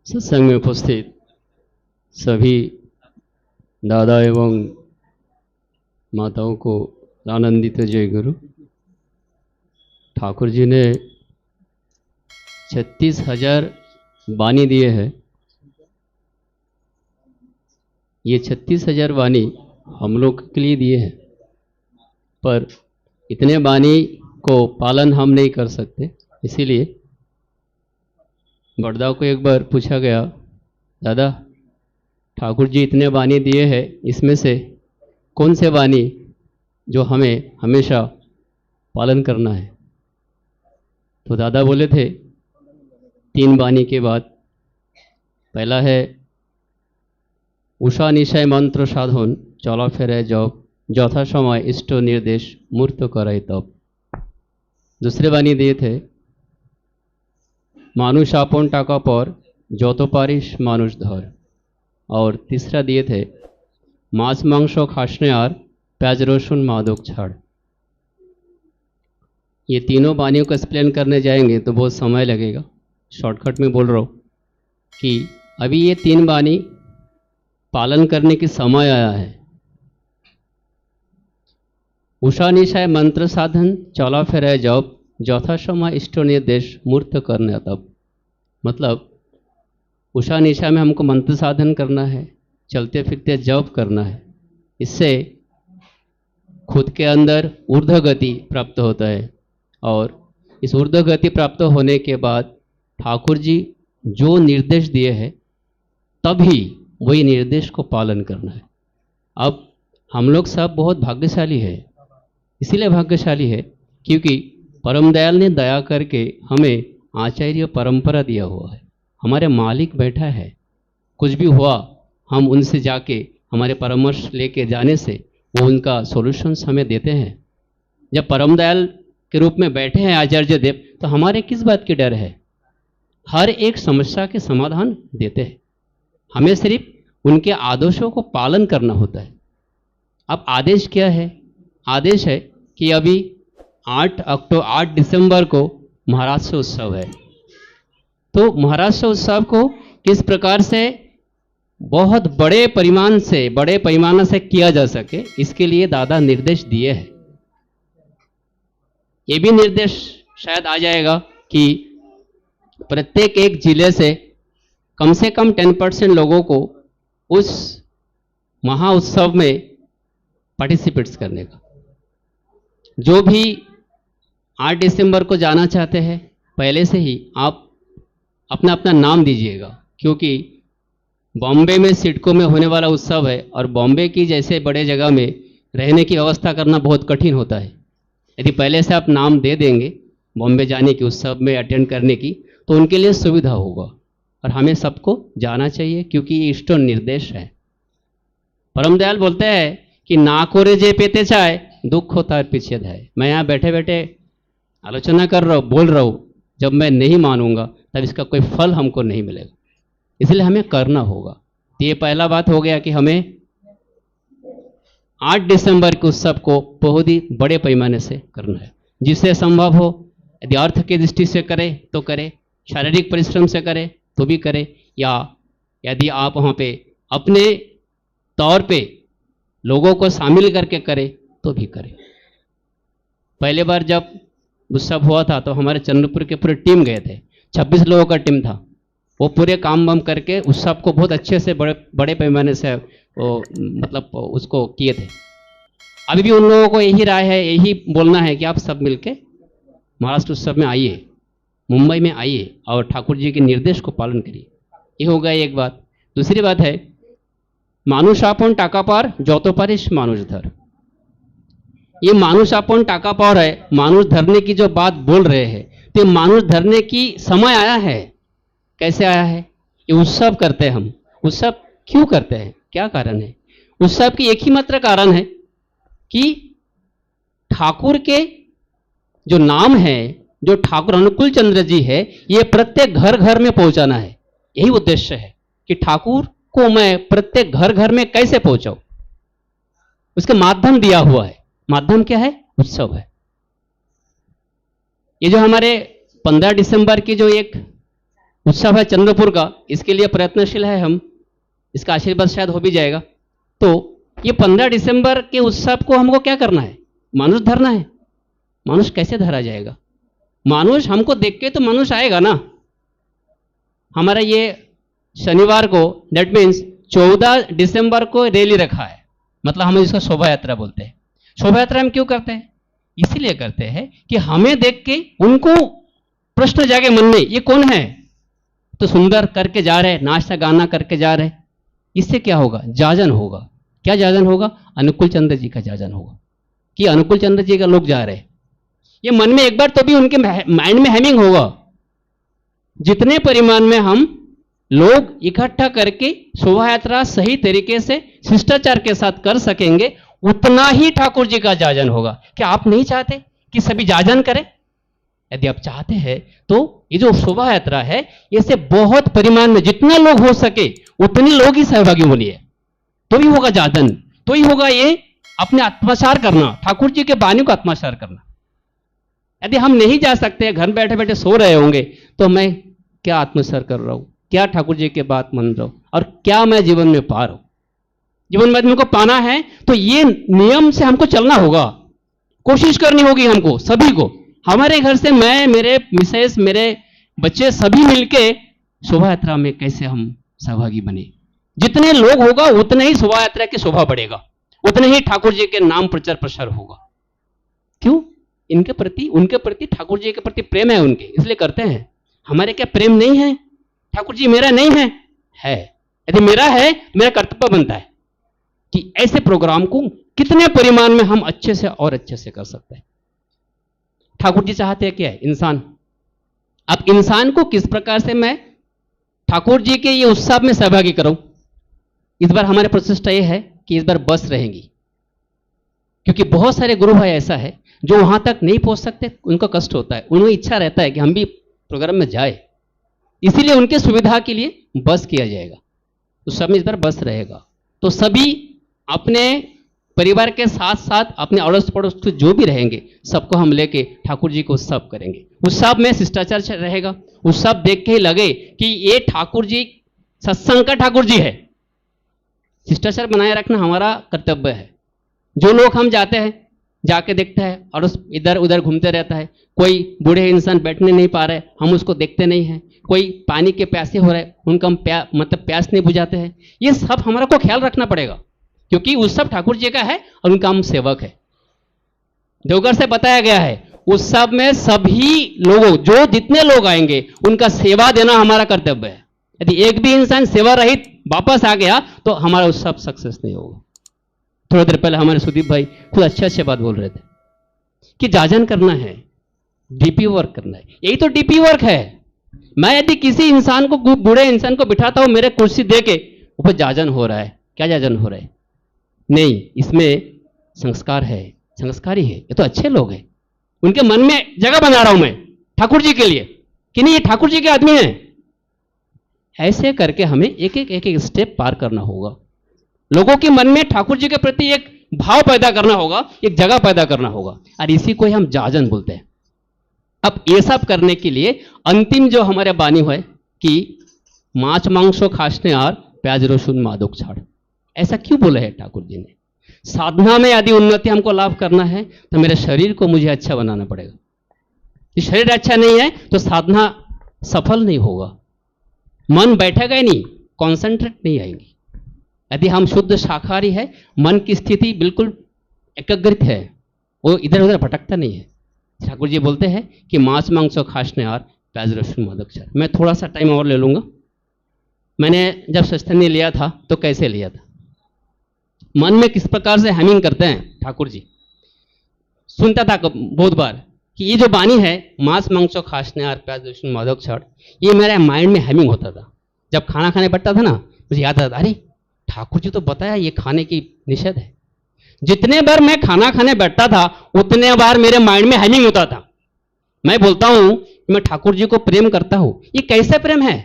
सत्संग में उपस्थित सभी दादा एवं माताओं को आनंदित जय गुरु। ठाकुर जी ने 36,000 वाणी दिए हैं। ये 36,000 वाणी हम लोग के लिए दिए हैं, पर इतने वाणी को पालन हम नहीं कर सकते। इसीलिए बड़दा को एक बार पूछा गया, दादा ठाकुर जी इतने वाणी दिए हैं, इसमें से कौन से वाणी जो हमें हमेशा पालन करना है? तो दादा बोले थे 3 वाणी के बाद, पहला है उषा निशाय मंत्र साधन चला फेरे जब যথা समय इष्ट निर्देश मूर्त कराई तब। दूसरे वाणी दिए थे मानुष आपन टाका पर যত पारिस मानुष धर। और तीसरा दिए थे मांस मांस खासने और प्याज रसुन मादक छाड़। ये तीनों वाणियों को एक्सप्लेन करने जाएंगे तो बहुत समय लगेगा। शॉर्टकट में बोल रहा हूँ कि अभी ये 3 वाणी पालन करने की समय आया है। उषा निशाय मंत्र साधन चला फेरे जब যথা समय इष्ट निर्देश मूर्त करने तब। मतलब उषा निशा में हमको मंत्र साधन करना है, चलते फिरते जप करना है। इससे खुद के अंदर ऊर्ध्व गति प्राप्त होता है और इस ऊर्ध्व गति प्राप्त होने के बाद ठाकुर जी जो निर्देश दिए हैं तभी वही निर्देश को पालन करना है। अब हम लोग सब बहुत भाग्यशाली है। इसीलिए भाग्यशाली है क्योंकि परम दयाल ने दया करके हमें आचार्य परंपरा दिया हुआ है। हमारे मालिक बैठा है, कुछ भी हुआ हम उनसे जाके हमारे परामर्श लेके जाने से वो उनका सॉल्यूशंस हमें देते हैं। जब परम दयाल के रूप में बैठे हैं आचार्य देव, तो हमारे किस बात की डर है? हर एक समस्या के समाधान देते हैं। हमें सिर्फ उनके आदेशों को पालन करना होता है। अब आदेश क्या है? आदेश है कि अभी 8 दिसंबर को महाराष्ट्र उत्सव है, तो महाराष्ट्र उत्सव को किस प्रकार से बहुत बड़े पैमाने से किया जा सके, इसके लिए दादा निर्देश दिए हैं। ये भी निर्देश शायद आ जाएगा कि प्रत्येक एक जिले से कम 10% लोगों को उस महा उत्सव में पार्टिसिपेट्स करने का। जो भी 8 दिसंबर को जाना चाहते हैं पहले से ही आप अपना अपना नाम दीजिएगा, क्योंकि बॉम्बे में सिडको में होने वाला उत्सव है और बॉम्बे की जैसे बड़े जगह में रहने की व्यवस्था करना बहुत कठिन होता है। यदि पहले से आप नाम दे देंगे बॉम्बे जाने की, उत्सव में अटेंड करने की, तो उनके लिए सुविधा होगा। और हमें सबको जाना चाहिए क्योंकि ये इष्ट निर्देश है। परम दयाल बोलते हैं कि ना कोरे जे पेते चाहे दुख होता है पीछे है। मैं यहाँ बैठे बैठे आलोचना कर रहा हूँ, बोल रहा हूँ, जब मैं नहीं मानूंगा तब इसका कोई फल हमको नहीं मिलेगा। इसलिए हमें करना होगा। तो ये पहला बात हो गया कि हमें 8 दिसंबर के उत्सव को बहुत ही बड़े पैमाने से करना है। जिससे संभव हो, यदि अर्थ की दृष्टि से करे तो करे, शारीरिक परिश्रम से करे तो भी करे, या यदि आप वहाँ पे अपने तौर पे लोगों को शामिल करके करे तो भी करे। पहले बार जब उत्सव हुआ था तो हमारे चंद्रपुर के पूरे टीम गए थे, 26 लोगों का टीम था। वो पूरे काम वाम करके उत्सव को बहुत अच्छे से बड़े पैमाने से मतलब उसको किए थे। अभी भी उन लोगों को यही राय है, यही बोलना है कि आप सब मिलके महाराष्ट्र उत्सव में आइए, मुंबई में आइए और ठाकुर जी के निर्देश को पालन करिए। ये हो गया एक बात। दूसरी बात है मानुष आपन टाका पार যত पारिस मानुष धर। ये मानुष आपन टाका पार है, मानुष धरने की जो बात बोल रहे हैं, तो मानुष धरने की समय आया है। कैसे आया है? ये उत्सव करते हैं हम। उत्सव क्यों करते हैं? क्या कारण है? उत्सव की एक ही मात्र कारण है कि ठाकुर के जो नाम है, जो ठाकुर अनुकूल चंद्र जी है, ये प्रत्येक घर घर में पहुंचाना है। यही उद्देश्य है कि ठाकुर को मैं प्रत्येक घर घर में कैसे पहुंचाऊं, उसका माध्यम दिया हुआ है। माध्यम क्या है? उत्सव है। ये जो हमारे 15 दिसंबर की जो एक उत्सव है चंद्रपुर का, इसके लिए प्रयत्नशील है हम, इसका आशीर्वाद शायद हो भी जाएगा। तो ये 15 दिसंबर के उत्सव को हमको क्या करना है? मानुष धरना है। मानुष कैसे धरा जाएगा? मानुष हमको देख के तो मानुष आएगा ना। हमारा ये शनिवार को, दैट मीन्स 14 दिसंबर को रैली रखा है, मतलब हम इसको शोभा यात्रा बोलते हैं। शोभा यात्रा हम क्यों करते हैं? इसीलिए करते हैं कि हमें देख के उनको प्रश्न जागे मन में, ये कौन है? तो सुंदर करके जा रहे, नाचता गाना करके जा रहे। इससे क्या होगा? जाजन होगा। क्या जाजन होगा? अनुकूल चंद्र जी का जाजन होगा कि अनुकूल चंद्र जी का लोग जा रहे। ये मन में एक बार तो भी उनके माइंड में हैमिंग होगा। जितने परिमाण में हम लोग इकट्ठा करके शोभा यात्रा सही तरीके से शिष्टाचार के साथ कर सकेंगे, उतना ही ठाकुर जी का जाजन होगा। क्या आप नहीं चाहते कि सभी जाजन करें? यदि आप चाहते हैं तो ये जो शोभा यात्रा है, इससे बहुत परिमाण में जितने लोग हो सके उतने लोग ही सहभागी बनिए, तो ही होगा जाजन, तो ही होगा ये अपने आत्मसार करना, ठाकुर जी के वाणी को आत्मसार करना। यदि हम नहीं जा सकते, घर बैठे बैठे सो रहे होंगे, तो मैं क्या आत्मसार कर रहा हूं, क्या ठाकुर जी के बात मान रहा हूं, और क्या मैं जीवन में पा रहा हूं? जीवन में को पाना है तो ये नियम से हमको चलना होगा, कोशिश करनी होगी हमको सभी को। हमारे घर से मैं, मेरे मिसेस, मेरे बच्चे सभी मिलके शोभा यात्रा में कैसे हम सहभागी बने। जितने लोग होगा उतने ही शोभा यात्रा की शोभा बढ़ेगा, उतने ही ठाकुर जी के नाम प्रचार प्रसार होगा। क्यों? इनके प्रति, उनके प्रति, ठाकुर जी के प्रति प्रेम है उनके, इसलिए करते हैं। हमारे क्या प्रेम नहीं है? ठाकुर जी मेरा नहीं है? है। यदि मेरा है, मेरा कर्तव्य बनता है कि ऐसे प्रोग्राम को कितने परिमाण में हम अच्छे से और अच्छे से कर सकते हैं। ठाकुर जी चाहते हैं क्या है? इंसान। अब इंसान को किस प्रकार से मैं ठाकुर जी के ये उत्सव में सहभागी करूं? इस बार हमारे प्रचेष्टा ये है कि इस बार बस रहेंगी, क्योंकि बहुत सारे गुरु भाई ऐसा है जो वहां तक नहीं पहुंच सकते, उनको कष्ट होता है, उन्हें इच्छा रहता है कि हम भी प्रोग्राम में जाए, इसीलिए उनके सुविधा के लिए बस किया जाएगा। उत्सव में इस बार बस रहेगा, तो सभी अपने परिवार के साथ साथ अपने अड़ोस पड़ोस के जो भी रहेंगे सबको हम लेके ठाकुर जी को उत्सव करेंगे। उत्सव में शिष्टाचार रहेगा। उत्सव देख के ही लगे कि ये ठाकुर जी सत्संग का ठाकुर जी है। शिष्टाचार बनाए रखना हमारा कर्तव्य है। जो लोग हम जाते हैं, जाके देखते हैं और इधर उधर घूमते रहता है, कोई बूढ़े इंसान बैठने नहीं पा रहे, हम उसको देखते नहीं हैं, कोई पानी के प्यासे हो रहे, उनका हम मतलब प्यास नहीं बुझाते हैं। ये सब हमारा को ख्याल रखना पड़ेगा, क्योंकि उत्सव ठाकुर जी का है और उनका हम सेवक है। देवघर से बताया गया है उत्सव में सभी लोगों, जो जितने लोग आएंगे उनका सेवा देना हमारा कर्तव्य है। यदि एक भी इंसान सेवा रहित वापस आ गया तो हमारा उत्सव सक्सेस नहीं होगा। थोड़ी देर पहले हमारे सुदीप भाई खुद अच्छे बात बोल रहे थे कि जाजन करना है, डीपी वर्क करना है। यही तो डीपी वर्क है। मैं यदि किसी इंसान को, बूढ़े इंसान को बिठाता हूं मेरे कुर्सी दे के, ऊपर जाजन हो रहा है, क्या जाजन हो रहा है? नहीं, इसमें संस्कार है, संस्कारी है, ये तो अच्छे लोग हैं, उनके मन में जगह बना रहा हूं मैं ठाकुर जी के लिए कि नहीं ये ठाकुर जी के आदमी हैं। ऐसे करके हमें एक एक स्टेप पार करना होगा। लोगों के मन में ठाकुर जी के प्रति एक भाव पैदा करना होगा, एक जगह पैदा करना होगा, और इसी को ही हम जाजन बोलते हैं। अब ये सब करने के लिए अंतिम जो हमारे बानी है कि मांस मांसो खासने और प्याज रसून मादक छाड़। ऐसा क्यों बोला है ठाकुर जी ने? साधना में यदि उन्नति हमको लाभ करना है तो मेरे शरीर को मुझे अच्छा बनाना पड़ेगा। ये शरीर अच्छा नहीं है तो साधना सफल नहीं होगा, मन बैठेगा ही नहीं, कॉन्सेंट्रेट नहीं आएंगी। यदि हम शुद्ध शाकाहारी है, मन की स्थिति बिल्कुल एकाग्रित है, वो इधर उधर भटकता नहीं है। ठाकुर जी बोलते हैं कि मांस मांसो खासने और प्याज रसून मादक छाड़। मैं थोड़ा सा टाइम और ले लूंगा। मैंने जब सत्संग लिया था तो कैसे लिया था, मन में किस प्रकार से हमिंग करते हैं ठाकुर जी। सुनता था बहुत बार कि ये जो बानी है मांस मांसो खासने और प्याज रसून मादक छाड़, ये मेरे माइंड में हैमिंग होता था। जब खाना खाने बैठता था ना, मुझे याद आता था, अरे ठाकुर जी तो बताया ये खाने की निषेध है। जितने बार मैं खाना खाने बैठता था उतने बार मेरे माइंड में हैमिंग होता था। मैं बोलता हूं मैं ठाकुर जी को प्रेम करता हूं, ये कैसे प्रेम है?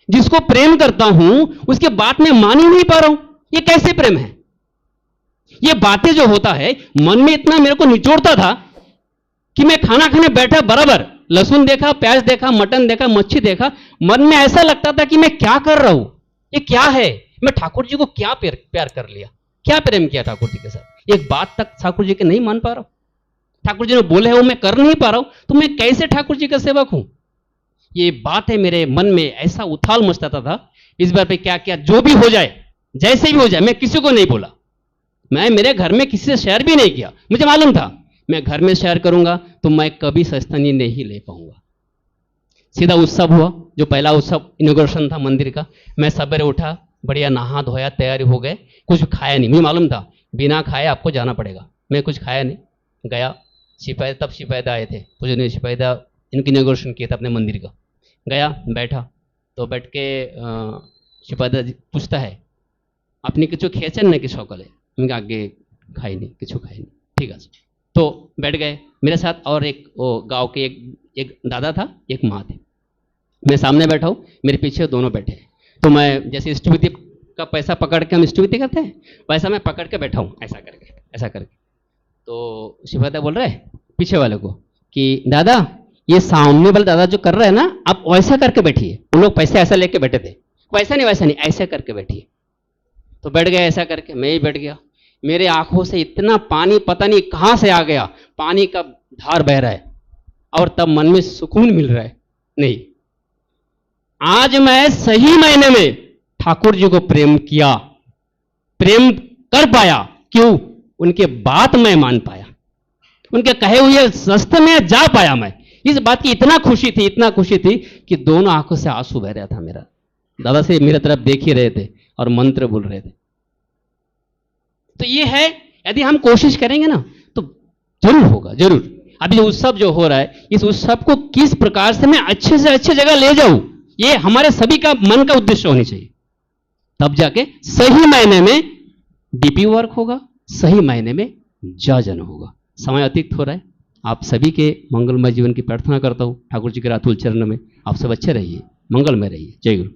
जिसको प्रेम करता हूं उसके बात में मान ही नहीं पा रहा हूं, ये कैसे प्रेम है? ये बातें जो होता है मन में इतना मेरे को निचोड़ता था कि मैं खाना खाने बैठा बराबर लहसुन देखा, प्याज देखा, मटन देखा, मच्छी देखा, मन में ऐसा लगता था कि मैं क्या कर रहा हूं, ये क्या है, मैं ठाकुर जी को क्या प्यार कर लिया, क्या प्रेम किया ठाकुर जी के साथ। एक बात तक ठाकुर जी के नहीं मान पा रहा हूं, ठाकुर जी ने बोले है वो मैं कर नहीं पा रहा हूं, तो मैं कैसे ठाकुर जी का सेवक हूं। ये बात है मेरे मन में ऐसा उथाल मचता था। इस बार पे क्या किया, जो भी हो जाए, जैसे भी हो जाए, मैं किसी को नहीं बोला, मैं मेरे घर में किसी से शेयर भी नहीं किया। मुझे मालूम था मैं घर में शेयर करूंगा तो मैं कभी सस्तनी नहीं ले पाऊंगा। सीधा उत्सव हुआ, जो पहला उत्सव इनॉग्रेशन था मंदिर का। मैं सवेरे उठा, बढ़िया नहा धोया, तैयारी हो गए, कुछ खाया नहीं। मुझे मालूम था बिना खाए आपको जाना पड़ेगा। मैं कुछ खाया नहीं, गया। तब सिपाहीदा आए थे, पूजनीय सिपाहीदा, इनकी इनॉग्रेशन किया था अपने मंदिर का। गया, बैठा, तो बैठ के सिपाहीदा पूछता है আপনি কিছু খেয়েছেন নাকি সকালে? मैं आगे खाई नहीं, কিছু खाई नहीं। ठीक है, तो बैठ गए। मेरे साथ और एक वो गांव के एक दादा था, एक माँ थी। मैं सामने बैठा हूँ, मेरे पीछे दोनों बैठे हैं। तो मैं जैसे इष्टविधि का पैसा पकड़ के हम इष्टविधि करते हैं, वैसा मैं पकड़ के बैठा हूँ, ऐसा करके, ऐसा करके। तो शिवादा बोल रहे पीछे वाले को कि दादा, ये सामने वाले दादा जो कर रहे हैं ना, आप वैसा करके बैठिए। उन लोग पैसे ऐसा लेके बैठे थे, वैसा नहीं, ऐसे करके बैठिए। तो बैठ गया ऐसा करके, मैं ही बैठ गया। मेरे आंखों से इतना पानी पता नहीं कहां से आ गया, पानी का धार बह रहा है, और तब मन में सुकून मिल रहा है। नहीं, आज मैं सही मायने में ठाकुर जी को प्रेम किया, प्रेम कर पाया। क्यों? उनके बात मैं मान पाया, उनके कहे हुए रास्ते में जा पाया। मैं इस बात की इतना खुशी थी, इतना खुशी थी कि दोनों आंखों से आंसू बह रहा था मेरा। दादा से मेरे तरफ देख ही रहे थे और मंत्र बोल रहे थे। तो ये है, यदि हम कोशिश करेंगे ना तो जरूर होगा, जरूर। अभी उत्सव जो हो रहा है, इस उत्सव को किस प्रकार से मैं अच्छे से अच्छे जगह ले जाऊं, ये हमारे सभी का मन का उद्देश्य होनी चाहिए। तब जाके सही मायने में डीपी वर्क होगा, सही मायने में जन होगा। समय अतीत हो रहा है, आप सभी के मंगलमय जीवन की प्रार्थना करता हूं ठाकुर जी के रातुल चरण में। आप सब अच्छे रहिए, मंगलमय रहिए। जय गुरु।